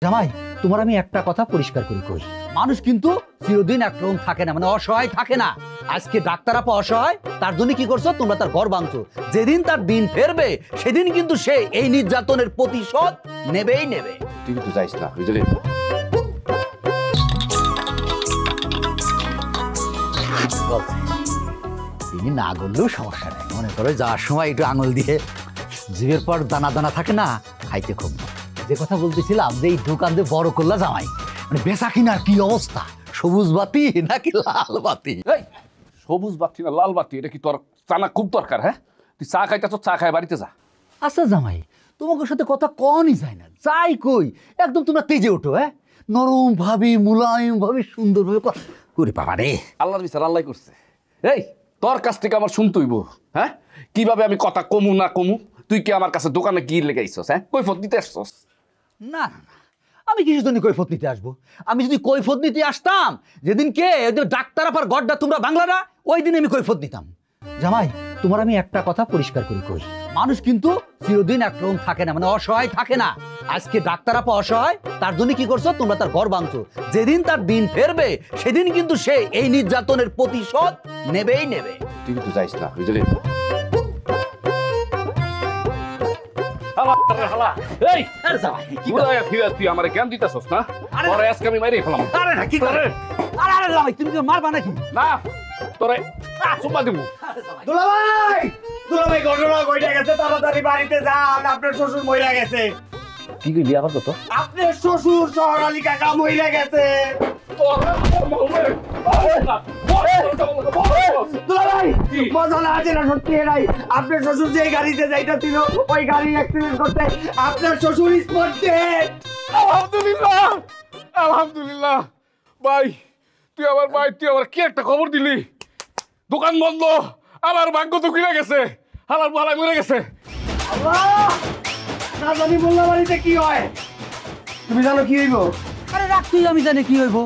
জামাই তোমার আমি একটা কথা পরিষ্কার করে কই, মানুষ কিন্তু চিরদিন একরকম থাকে না, মানে অসহায় থাকে না। আজকে ডাক্তার আপা অসহায়, তার জন্য কি করছো তোমরা? তার ঘর ভাঙছো। যেদিন তার দিন ফেরবে সেদিন কিন্তু সে এই নির্যাতনের প্রতিশোধ নেবেই নেবে। তুই কিন্তু যাইস না, বুঝলি? তিনি না গড়লেও সমস্যা নেই, মনে করো যাওয়ার সময় একটু আঙুল দিয়ে জিভের পর দানা দানা থাকে না, খাইতে খুব। যে কথা বলতেছিলাম যে এই দোকান দিয়ে বড় করলা জামাই, মানে বেচা কিনার কি অবস্থা? সবুজ বাতি নাকি লাল বাতি? এই সবুজ বাতি না লাল বাতি, এটা কি তোর জানা খুব দরকার? হ্যাঁ, তুই চা খাইতেছ, চা খাই বাড়িতে যা। আচ্ছা জামাই, তোমাকে সাথে কথা কনই যায় না, যাই কই একদম তোমরা তেজে ওঠো। হ্যাঁ, নরম ভাবে মুলায়ম ভাবে সুন্দর ভাবে করে বাবা রে। আল্লাহর বিচার আল্লাহ করছে। এই তোর কাছ থেকে আমার শুনতে হইব, হ্যাঁ? কিভাবে আমি কথা কমু না কমু? তুই কি আমার কাছে দোকানে কি লেগে আইছস? হ্যাঁ, কৈফত দিতে আসছস? না না না, আমি কিছু জন্য কৈফত নিতে আসবো? আমি যদি কৈফত নিতে আসতাম যেদিন কে ডাক্তার আপার গড্ডা তোমরা বাংলারা, ওই দিন আমি কৈফত নিতাম। জামাই তোমার আমি একটা কথা পরিষ্কার করে কই, মানুষ কিন্তু চিরদিন একরকম থাকে না, মানে অসহায় থাকে না। আজকে ডাক্তার আপা অসহায়, তার জন্য কি করছো তোমরা? তার ঘর ভাঙছো। যেদিন তার দিন ফেরবে সেদিন কিন্তু সে এই নির্যাতনের প্রতিশোধ নেবেই নেবে। তুই কিন্তু যাইস না, বুঝলি? তুই আমার জ্ঞান দিতেছস না? তোরে আজকে আমি মাইরে ফেলাম। আরে না কি করে? আরে জামাই তুমি কি মারবা নাকি? না তোরে চুম্মা দিব। দুলাভাই ঘটনা ঘটে গেছে, তাড়াতাড়ি বাড়িতে যান, আপনার শ্বশুর মইরা গেছে। কি কইলি আবার কত? আপনার শ্বশুর শহর আলী কাকা মইরা গেছে। দুলাভাই মজা না আছে না, সত্যি এরাই আপনার শ্বশুর যে গাড়িতে যাইতেছিল ওই গাড়ি অ্যাক্সিডেন্ট করতে আপনার শ্বশুর স্পট ডেড। আলহামদুলিল্লাহ, আলহামদুলিল্লাহ। ভাই তুই আমার কি একটা খবর দিলি? দোকান বন্ধ, আমার ভাগ্য তো খুলে গেছে, আমার বালাই মরে গেছে। আল্লাহ, না জানি মোল্লা বাড়িতে কি হয়? তুমি জানো কি হইব? আরে রাখ তুই, আমি জানি কি হইব।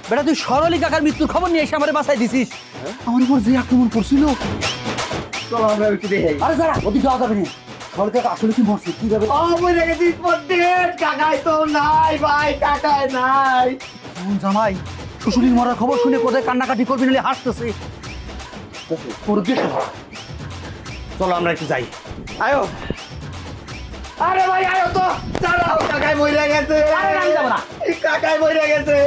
বেটা তুই সরলি কাকার মৃত্যুর খবর নিয়ে এসে আমারে বাঁচাই দিছিস। আমার উপর যে আক্রমণ করছিল। চলো আমরা একটু দেখি। আরে যারা ওদিক যাওয়া যাবে না, সরলি কাকা আসলে কি মরছে কি যাবে? ও মরে গেছে স্পট ডেড। কাকাই তো নাই ভাই, কাকাই নাই। জামাই শ্বশুরির মরার খবর শুনে কোথায় কান্নাকাটি করবি, নাহলে হাসতেছে। চলো আমরা একটু যাই। আয়ো, আরে ভাই আয়ো তো, দাঁড়াও, কাকাই মরে গেছে। আরে আমি যাবো না। কাকাই মরে গেছে।